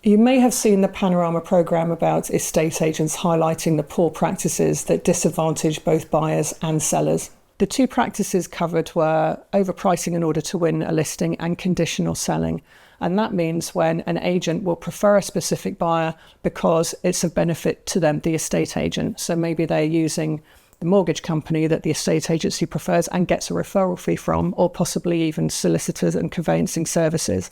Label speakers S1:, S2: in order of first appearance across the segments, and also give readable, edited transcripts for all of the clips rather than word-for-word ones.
S1: You may have seen the Panorama programme about estate agents highlighting the poor practices that disadvantage both buyers and sellers. The two practices covered were overpricing in order to win a listing and conditional selling. And that means when an agent will prefer a specific buyer because it's of benefit to them, the estate agent. So maybe they're using the mortgage company that the estate agency prefers and gets a referral fee from, or possibly even solicitors and conveyancing services.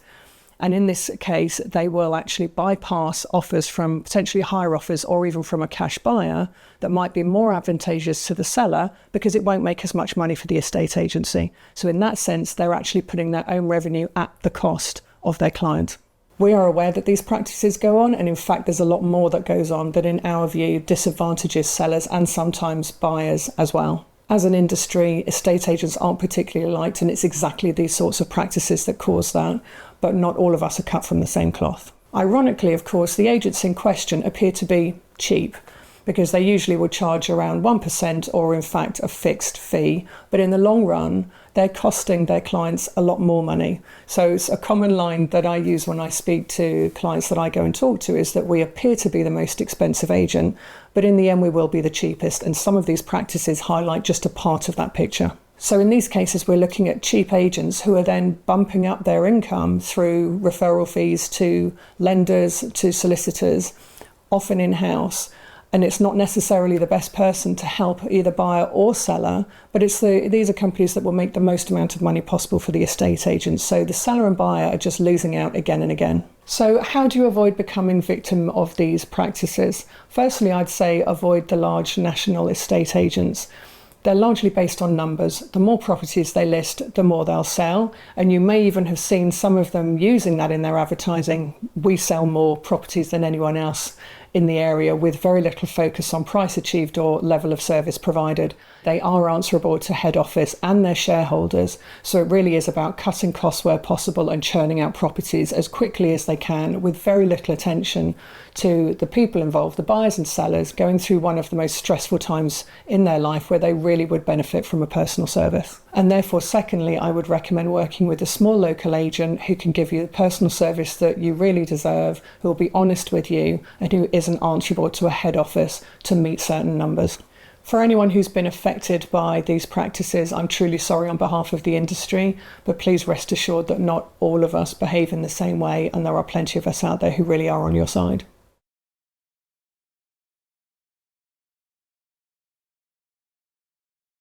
S1: And in this case, they will actually bypass offers from potentially higher offers or even from a cash buyer that might be more advantageous to the seller because it won't make as much money for the estate agency. So in that sense, they're actually putting their own revenue at the cost of their client. We are aware that these practices go on, and in fact, there's a lot more that goes on that in our view disadvantages sellers and sometimes buyers as well. As an industry, estate agents aren't particularly liked, and it's exactly these sorts of practices that cause that, but not all of us are cut from the same cloth. Ironically, of course, the agents in question appear to be cheap because they usually would charge around 1% or in fact a fixed fee, but in the long run, they're costing their clients a lot more money. So it's a common line that I use when I speak to clients that I go and talk to is that we appear to be the most expensive agent, but in the end we will be the cheapest, and some of these practices highlight just a part of that picture. So in these cases, we're looking at cheap agents who are then bumping up their income through referral fees to lenders, to solicitors, often in-house. And it's not necessarily the best person to help either buyer or seller, but these are companies that will make the most amount of money possible for the estate agent. So the seller and buyer are just losing out again and again. So how do you avoid becoming victim of these practices? Firstly, I'd say avoid the large national estate agents. They're largely based on numbers. The more properties they list, the more they'll sell. And you may even have seen some of them using that in their advertising. We sell more properties than anyone else in the area, with very little focus on price achieved or level of service provided. They are answerable to head office and their shareholders, so it really is about cutting costs where possible and churning out properties as quickly as they can with very little attention to the people involved, the buyers and sellers, going through one of the most stressful times in their life where they really would benefit from a personal service. And therefore, secondly, I would recommend working with a small local agent who can give you the personal service that you really deserve, who will be honest with you and who isn't answerable to a head office to meet certain numbers. For anyone who's been affected by these practices, I'm truly sorry on behalf of the industry, but please rest assured that not all of us behave in the same way, and there are plenty of us out there who really are on your side.